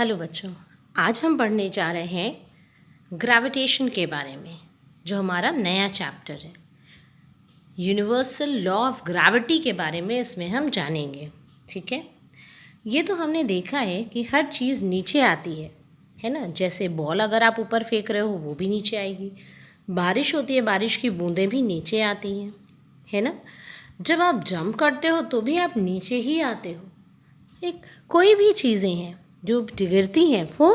Hello बच्चों, आज हम पढ़ने जा रहे हैं ग्रेविटेशन के बारे में, जो हमारा नया चैप्टर है। यूनिवर्सल लॉ ऑफ ग्रेविटी के बारे में इसमें हम जानेंगे। ठीक है, ये तो हमने देखा है कि हर चीज़ नीचे आती है ना। जैसे बॉल अगर आप ऊपर फेंक रहे हो वो भी नीचे आएगी। बारिश होती है, बारिश की बूंदें भी नीचे आती हैं, है ना। जब आप जंप करते हो तो भी आप नीचे ही आते हो। एक कोई भी चीज़ें हैं जो गिरती हैं वो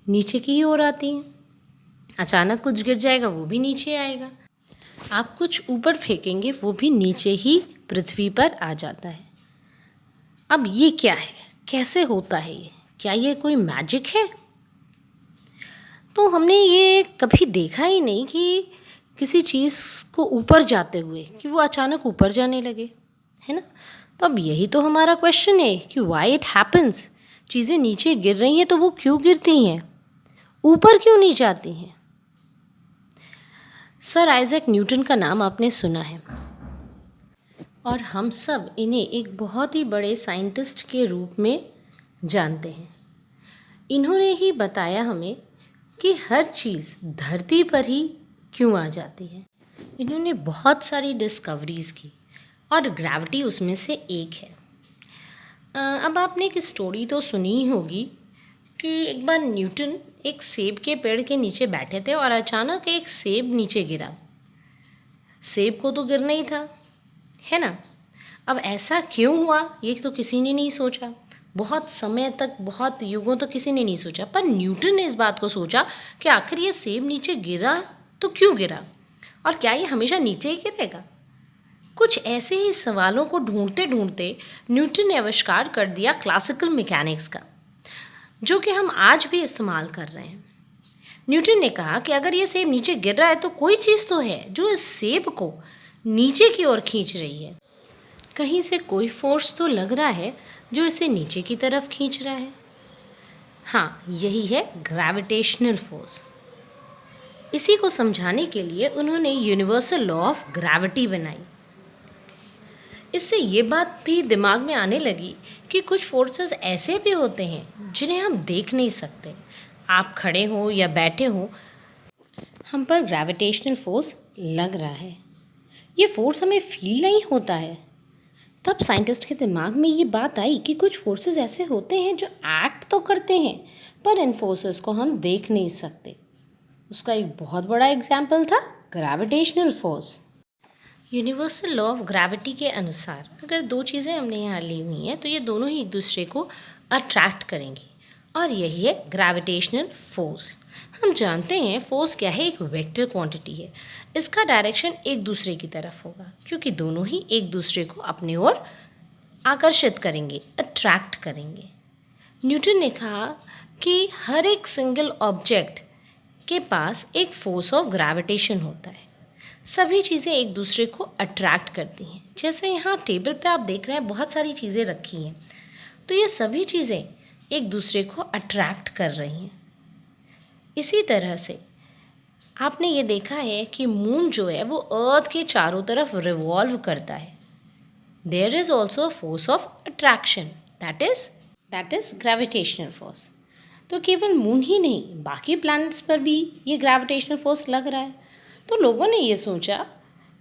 नीचे की ही ओर आती हैं। अचानक कुछ गिर जाएगा वो भी नीचे आएगा। आप कुछ ऊपर फेंकेंगे वो भी नीचे ही पृथ्वी पर आ जाता है। अब ये क्या है, कैसे होता है ये? क्या ये कोई मैजिक है? तो हमने ये कभी देखा ही नहीं कि किसी चीज़ को ऊपर जाते हुए कि वो अचानक ऊपर जाने लगे, है ना। तो अब यही तो हमारा क्वेश्चन है कि व्हाई इट हैपन्स। चीज़ें नीचे गिर रही हैं तो वो क्यों गिरती हैं, ऊपर क्यों नहीं जाती हैं? सर आइजैक न्यूटन का नाम आपने सुना है और हम सब इन्हें एक बहुत ही बड़े साइंटिस्ट के रूप में जानते हैं। इन्होंने ही बताया हमें कि हर चीज़ धरती पर ही क्यों आ जाती है। इन्होंने बहुत सारी डिस्कवरीज़ की और ग्रेविटी उसमें से एक है। अब आपने एक स्टोरी तो सुनी होगी कि एक बार न्यूटन एक सेब के पेड़ के नीचे बैठे थे और अचानक एक सेब नीचे गिरा। सेब को तो गिरना ही था, है ना। अब ऐसा क्यों हुआ ये तो किसी ने नहीं सोचा। बहुत समय तक, बहुत युगों तक किसी ने नहीं सोचा, पर न्यूटन ने इस बात को सोचा कि आखिर ये सेब नीचे गिरा तो क्यों गिरा और क्या ये हमेशा नीचे ही गिरेगा। कुछ ऐसे ही सवालों को ढूंढते ढूंढते न्यूटन ने आविष्कार कर दिया क्लासिकल मैकेनिक्स का, जो कि हम आज भी इस्तेमाल कर रहे हैं। न्यूटन ने कहा कि अगर ये सेब नीचे गिर रहा है तो कोई चीज़ तो है जो इस सेब को नीचे की ओर खींच रही है। कहीं से कोई फोर्स तो लग रहा है जो इसे नीचे की तरफ खींच रहा है। हाँ, यही है ग्रेविटेशनल फोर्स। इसी को समझाने के लिए उन्होंने यूनिवर्सल लॉ ऑफ ग्रेविटी बनाई। इससे ये बात भी दिमाग में आने लगी कि कुछ फोर्सेस ऐसे भी होते हैं जिन्हें हम देख नहीं सकते। आप खड़े हो या बैठे हो, हम पर ग्रेविटेशनल फोर्स लग रहा है। ये फोर्स हमें फील नहीं होता है। तब साइंटिस्ट के दिमाग में ये बात आई कि कुछ फोर्सेस ऐसे होते हैं जो एक्ट तो करते हैं पर इन फोर्सेस को हम देख नहीं सकते। उसका एक बहुत बड़ा एग्जाम्पल था gravitational force. Universal law of gravity के अनुसार अगर दो चीज़ें हमने यहाँ ली हुई हैं तो ये दोनों ही एक दूसरे को अट्रैक्ट करेंगी और यही है ग्रेविटेशनल फोर्स। हम जानते हैं फोर्स क्या है, एक वेक्टर क्वांटिटी है। इसका डायरेक्शन एक दूसरे की तरफ होगा क्योंकि दोनों ही एक दूसरे को अपनी ओर आकर्षित करेंगे, अट्रैक्ट करेंगे। न्यूटन ने कहा कि हर एक सिंगल ऑब्जेक्ट के पास एक फोर्स ऑफ ग्रेविटेशन होता है। सभी चीज़ें एक दूसरे को अट्रैक्ट करती हैं। जैसे यहाँ टेबल पे आप देख रहे हैं बहुत सारी चीज़ें रखी हैं, तो ये सभी चीज़ें एक दूसरे को अट्रैक्ट कर रही हैं। इसी तरह से आपने ये देखा है कि मून जो है वो अर्थ के चारों तरफ रिवॉल्व करता है। There is also a force of attraction, that is gravitational force. तो केवल मून ही नहीं, बाकी प्लैनेट्स पर भी ये ग्रेविटेशनल फोर्स लग रहा है। तो लोगों ने ये सोचा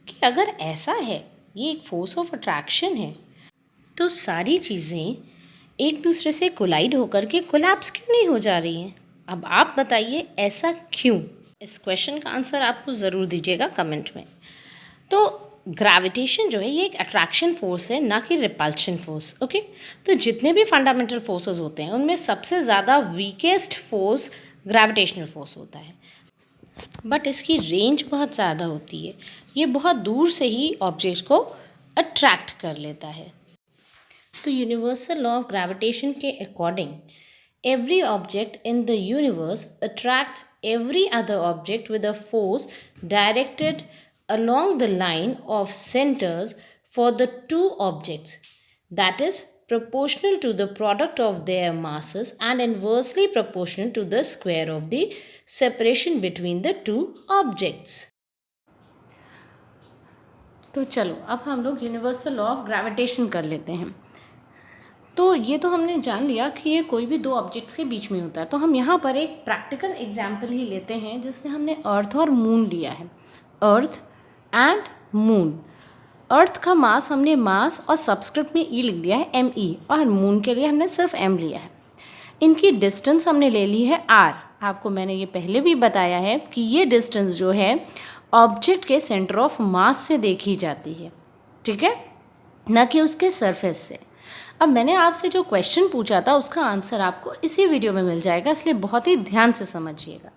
कि अगर ऐसा है, ये एक फोर्स ऑफ अट्रैक्शन है, तो सारी चीज़ें एक दूसरे से कोलाइड होकर के कोलैप्स क्यों नहीं हो जा रही हैं। अब आप बताइए ऐसा क्यों। इस क्वेश्चन का आंसर आपको ज़रूर दीजिएगा कमेंट में। तो ग्रेविटेशन जो है ये एक अट्रैक्शन फोर्स है, ना कि रिपल्शन फोर्स। ओके, तो जितने भी फंडामेंटल फोर्सेस होते हैं उनमें सबसे ज़्यादा वीकेस्ट फोर्स ग्रेविटेशनल फोर्स होता है, बट इसकी रेंज बहुत ज़्यादा होती है। ये बहुत दूर से ही ऑब्जेक्ट को अट्रैक्ट कर लेता है। तो यूनिवर्सल लॉ ऑफ ग्रेविटेशन के according every object in the universe attracts every other object with a force directed along the line of centers for the two objects, that is proportional to the product of their masses and inversely proportional to the square of the separation between the two objects. तो चलो अब हम लोग universal law of gravitation कर लेते हैं। तो ये तो हमने जान लिया कि ये कोई भी दो ऑब्जेक्ट्स के बीच में होता है। तो हम यहाँ पर एक प्रैक्टिकल एग्जाम्पल ही लेते हैं जिसमें हमने अर्थ और मून लिया है। Earth and moon. अर्थ का मास हमने मास और सबस्क्रिप्ट में ई लिख दिया है ME, और मून के लिए हमने सिर्फ M लिया है। इनकी डिस्टेंस हमने ले ली है R। आपको मैंने ये पहले भी बताया है कि ये डिस्टेंस जो है ऑब्जेक्ट के सेंटर ऑफ मास से देखी जाती है, ठीक है, न कि उसके सरफेस से। अब मैंने आपसे जो क्वेश्चन पूछा था उसका आंसर आपको इसी वीडियो में मिल जाएगा, इसलिए बहुत ही ध्यान से समझिएगा।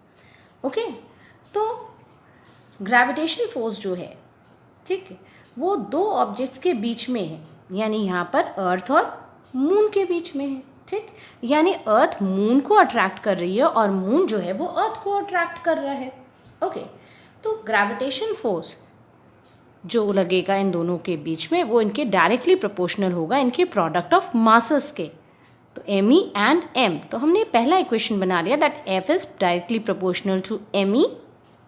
ओके, तो ग्रेविटेशन फोर्स जो है, ठीक है, वो दो ऑब्जेक्ट्स के बीच में है, यानी यहाँ पर अर्थ और मून के बीच में है, ठीक। यानी अर्थ मून को अट्रैक्ट कर रही है और मून जो है वो अर्थ को अट्रैक्ट कर रहा है। ओके, तो ग्रेविटेशन फोर्स जो लगेगा इन दोनों के बीच में वो इनके डायरेक्टली प्रोपोर्शनल होगा इनके प्रोडक्ट ऑफ मासेस के। तो ME एंड M, तो हमने पहला इक्वेशन बना लिया that F is directly proportional to ME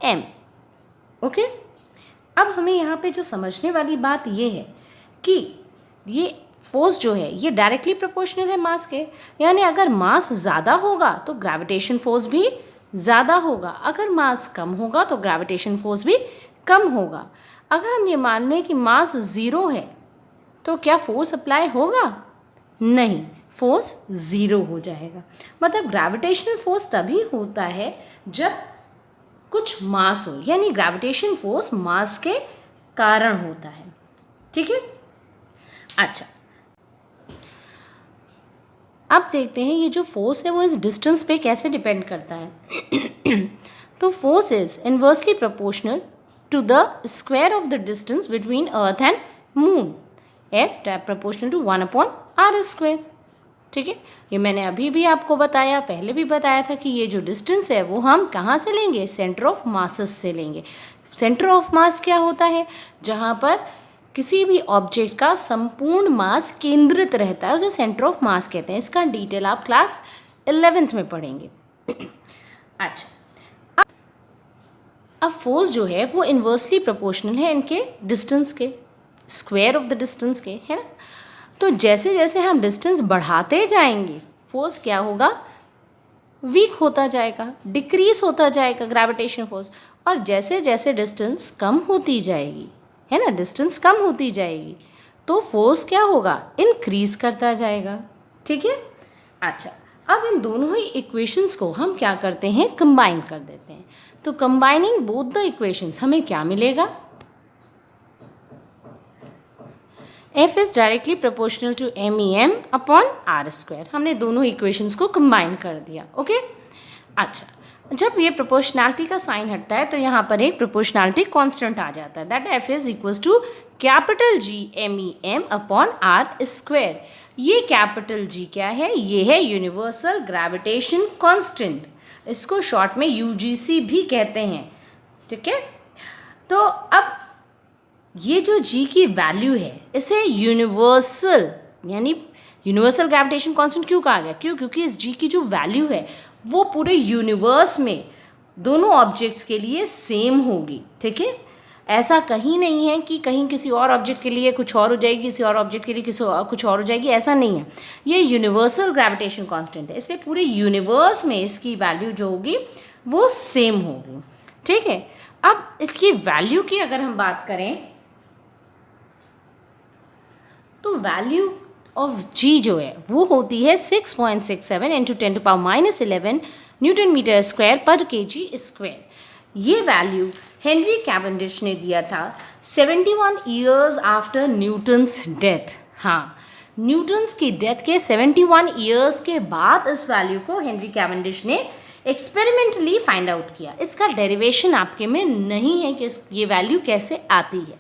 M। Okay, अब हमें यहाँ पे जो समझने वाली बात ये है कि ये फोर्स जो है ये डायरेक्टली प्रोपोर्शनल है मास के, यानी अगर मास ज़्यादा होगा तो ग्रेविटेशन फोर्स भी ज़्यादा होगा, अगर मास कम होगा तो ग्रेविटेशन फोर्स भी कम होगा। अगर हम ये मान लें कि मास 0 है तो क्या फोर्स अप्लाई होगा? नहीं, फोर्स 0 हो जाएगा। मतलब ग्रेविटेशनल फोर्स तभी होता है जब कुछ मास हो, यानी ग्रेविटेशन फोर्स मास के कारण होता है, ठीक है। अच्छा, अब देखते हैं ये जो फोर्स है वो इस डिस्टेंस पे कैसे डिपेंड करता है। तो force is inversely proportional to the square of the distance between earth and moon, F proportional to 1/r square, ठीक है। ये मैंने अभी भी आपको बताया, पहले भी बताया था कि ये जो डिस्टेंस है वो हम कहाँ से लेंगे? सेंटर ऑफ मासेस से लेंगे। सेंटर ऑफ मास क्या होता है? जहाँ पर किसी भी ऑब्जेक्ट का संपूर्ण मास केंद्रित रहता है उसे सेंटर ऑफ मास कहते हैं। इसका डिटेल आप क्लास 11th में पढ़ेंगे। अच्छा, अब फोर्स जो है वो इन्वर्सली प्रोपोर्शनल है इनके डिस्टेंस के, स्क्वायर ऑफ द डिस्टेंस के, है ना। तो जैसे जैसे हम डिस्टेंस बढ़ाते जाएंगे फोर्स क्या होगा? वीक होता जाएगा, डिक्रीज होता जाएगा ग्रेविटेशन फोर्स। और जैसे जैसे डिस्टेंस कम होती जाएगी, है ना, डिस्टेंस कम होती जाएगी तो फोर्स क्या होगा? इंक्रीज करता जाएगा, ठीक है। अच्छा, अब इन दोनों ही इक्वेशंस को हम क्या करते हैं? कंबाइन कर देते हैं। तो कंबाइनिंग बोथ द इक्वेशंस हमें क्या मिलेगा? F is directly proportional to MEM upon R square. हमने दोनों इक्वेशंस को कंबाइन कर दिया। ओके, अच्छा, जब ये प्रोपोर्शनैलिटी का साइन हटता है तो यहाँ पर एक प्रोपोर्शनैलिटी कांस्टेंट आ जाता है that F is equals to capital G MEM upon R square. ये कैपिटल G क्या है? ये है यूनिवर्सल ग्रेविटेशन कांस्टेंट, इसको शॉर्ट में UGC भी कहते हैं, ठीक है। तो अब ये जो G की वैल्यू है इसे यूनिवर्सल, यानी यूनिवर्सल ग्रेविटेशन कांस्टेंट क्यों कहा गया? क्योंकि इस G की जो वैल्यू है वो पूरे यूनिवर्स में दोनों ऑब्जेक्ट्स के लिए सेम होगी, ठीक है। ऐसा कहीं नहीं है कि कहीं किसी और ऑब्जेक्ट के लिए कुछ और हो जाएगी, किसी और ऑब्जेक्ट के लिए कुछ और हो जाएगी, ऐसा नहीं है। ये यूनिवर्सल ग्रेविटेशन कांस्टेंट है, इसलिए पूरे यूनिवर्स में इसकी वैल्यू जो होगी वो सेम होगी, ठीक है। अब इसकी वैल्यू की अगर हम बात करें तो वैल्यू ऑफ G जो है वो होती है 6.67 इंटू 10⁻11 न्यूटन मीटर स्क्वायर पर kg स्क्वायर। ये वैल्यू हेनरी कैवेंडिश ने दिया था 71 ईयर्स आफ्टर न्यूटन्स डेथ। हाँ, न्यूटन्स की डेथ के 71 ईयर्स के बाद इस वैल्यू को हेनरी कैवेंडिश ने एक्सपेरिमेंटली फाइंड आउट किया। इसका डेरिवेशन आपके में नहीं है कि ये वैल्यू कैसे आती है,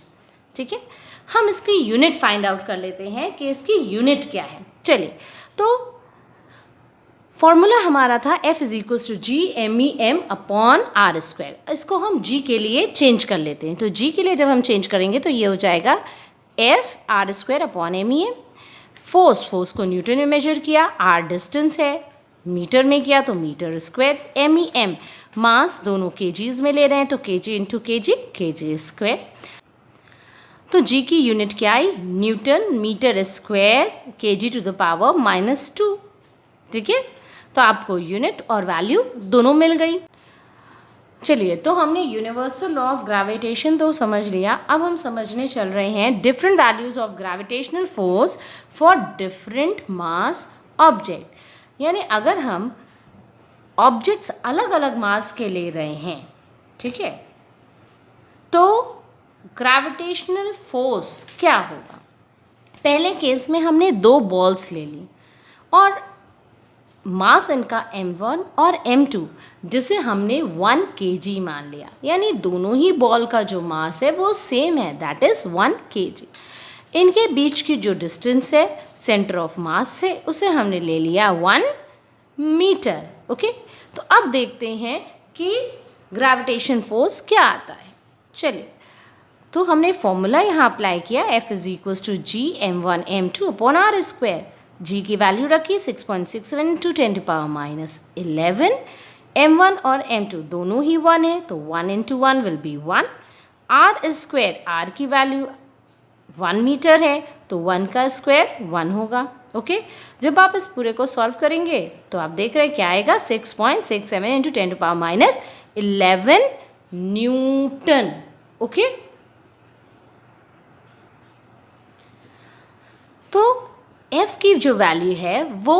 ठीक है। हम इसकी यूनिट फाइंड आउट कर लेते हैं कि इसकी यूनिट क्या है। चलिए, तो फॉर्मूला हमारा था F is equals to G MEM upon R square. इसको हम G के लिए चेंज कर लेते हैं। तो G के लिए जब हम चेंज करेंगे तो ये हो जाएगा F R square upon MEM। Force को न्यूटन में मेजर किया, R डिस्टेंस है, मीटर में किया तो मीटर स्क्वायर, MEM मास दोनों kgs में ले रहे हैं तो kg इंटू kg स्क्वायर। तो जी की यूनिट क्या आई, newton metre square kg to the power -2। ठीक है, तो आपको यूनिट और वैल्यू दोनों मिल गई। चलिए, तो हमने यूनिवर्सल लॉ ऑफ ग्रेविटेशन तो समझ लिया। अब हम समझने चल रहे हैं different values of gravitational force for different mass object. यानी अगर हम ऑब्जेक्ट्स अलग अलग मास के ले रहे हैं, ठीक है, तो ग्रेविटेशनल फोर्स क्या होगा। पहले केस में हमने 2 बॉल्स ले ली और मास इनका m1 और m2, जिसे हमने 1 kg मान लिया। यानी दोनों ही बॉल का जो मास है वो सेम है, दैट इज़ 1 kg। इनके बीच की जो डिस्टेंस है सेंटर ऑफ मास से, उसे हमने ले लिया 1 मीटर। ओके, तो अब देखते हैं कि ग्रेविटेशन फोर्स क्या आता है। चलिए, तो हमने फॉर्मूला यहाँ अप्लाई किया, F = G m1 m2 upon r square. G की वैल्यू रखी 6.67 इंटू 10⁻11। m1 और m2 दोनों ही 1 है, तो 1 into 1 will be 1। r square, r की वैल्यू 1 मीटर है, तो 1 का स्क्वायर 1 होगा। ओके, जब आप इस पूरे को सॉल्व करेंगे तो आप देख रहे हैं क्या आएगा, 6.67 इंटू 10⁻11 न्यूटन। ओके, तो F की जो वैल्यू है वो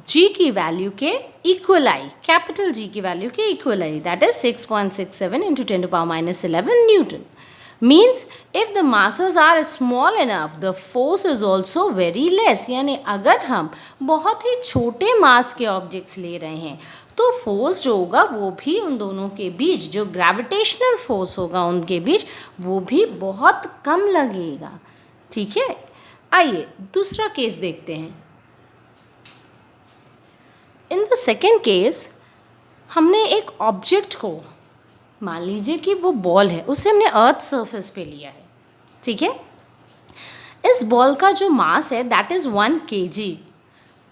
G की वैल्यू के इक्वल आई, कैपिटल G की वैल्यू के इक्वल आई, that is 6.67 into 10⁻11 newton. Means if the masses are small enough the force is also very less. यानी अगर हम बहुत ही छोटे मास के ऑब्जेक्ट्स ले रहे हैं तो फोर्स जो होगा वो भी उन दोनों के बीच, जो ग्रेविटेशनल फोर्स होगा उनके बीच, वो भी बहुत कम लगेगा। ठीक है, आइए दूसरा केस देखते हैं। इन द सेकेंड केस हमने एक ऑब्जेक्ट को, मान लीजिए कि वो बॉल है, उसे हमने अर्थ सरफेस पे लिया है। ठीक है, इस बॉल का जो मास है दैट इज़ 1 kg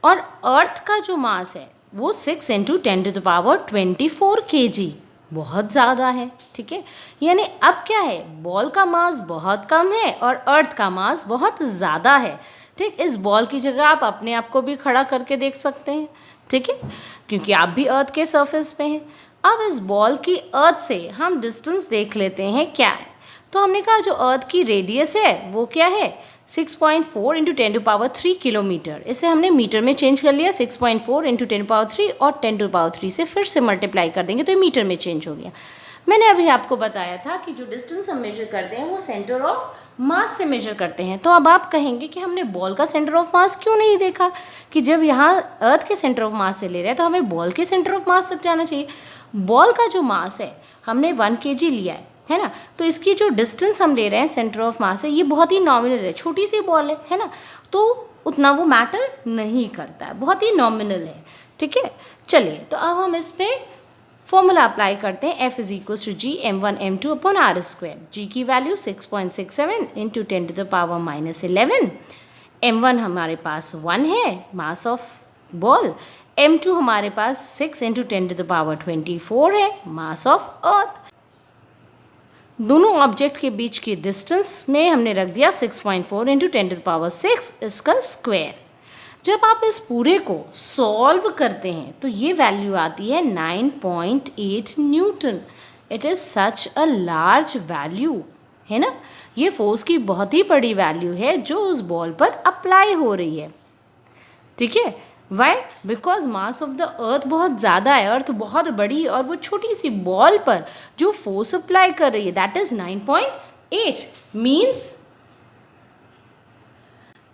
और अर्थ का जो मास है वो 6 इंटू 10⁻24 kg, बहुत ज़्यादा है। ठीक है, यानी अब क्या है, बॉल का मास बहुत कम है और अर्थ का मास बहुत ज़्यादा है। ठीक, इस बॉल की जगह आप अपने आप को भी खड़ा करके देख सकते हैं। ठीक है, क्योंकि आप भी अर्थ के सरफेस पे हैं। अब इस बॉल की अर्थ से हम डिस्टेंस देख लेते हैं क्या है। तो हमने कहा जो अर्थ की रेडियस है वो क्या है, 6.4 इंटू 10⁻3 किलोमीटर। इसे हमने मीटर में चेंज कर लिया, 6.4 इंटू 10⁻3 और 10⁻3 से फिर से मल्टीप्लाई कर देंगे तो ये मीटर में चेंज हो गया। मैंने अभी आपको बताया था कि जो डिस्टेंस हम मेजर करते हैं वो सेंटर ऑफ मास से मेजर करते हैं। तो अब आप कहेंगे कि हमने बॉल का सेंटर ऑफ मास क्यों नहीं देखा, कि जब यहाँ अर्थ के सेंटर ऑफ मास से ले रहे हैं तो हमें बॉल के सेंटर ऑफ मास तक जाना चाहिए। बॉल का जो मास है हमने 1 kg लिया है ना, तो इसकी जो डिस्टेंस हम ले रहे हैं सेंटर ऑफ मास से, ये बहुत ही नॉमिनल है, छोटी सी बॉल है ना, तो उतना वो मैटर नहीं करता है, बहुत ही नॉमिनल है। ठीक है, चलिए, तो अब हम इस पर फॉर्मूला अप्लाई करते हैं। F = G m1 m2 upon r square. G की वैल्यू 6.67 इंटू 10⁻11। m1 हमारे पास 1 है, मास ऑफ बॉल। m2 हमारे पास 6 इंटू 10⁻24 है, मास ऑफ अर्थ। दोनों ऑब्जेक्ट के बीच की डिस्टेंस में हमने रख दिया 6.4 इंटू 10⁻6 इसका स्क्वायर। जब आप इस पूरे को सॉल्व करते हैं तो ये वैल्यू आती है 9.8 Newton. It is such a large value, है ना। ये फोर्स की बहुत ही बड़ी वैल्यू है जो उस बॉल पर अप्लाई हो रही है। ठीक है, why, because mass of the earth बहुत ज़्यादा है, अर्थ बहुत बड़ी, और वो छोटी सी बॉल पर जो फोर्स अप्लाई कर रही है दैट इज़ 9.8।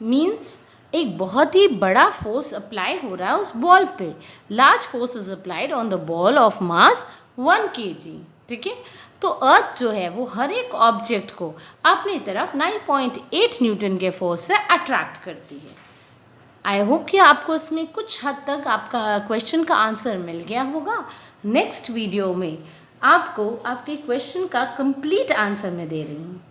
मीन्स एक बहुत ही बड़ा फोर्स अप्लाई हो रहा है उस बॉल पे। Large force is applied on the ball of mass 1 kg। ठीक है, तो अर्थ जो है वो हर एक ऑब्जेक्ट को अपनी तरफ 9.8 न्यूटन के फोर्स से अट्रैक्ट करती है। आई होप कि आपको इसमें कुछ हद तक आपका क्वेश्चन का आंसर मिल गया होगा। नेक्स्ट वीडियो में आपको आपके क्वेश्चन का कंप्लीट आंसर मैं दे रही हूँ।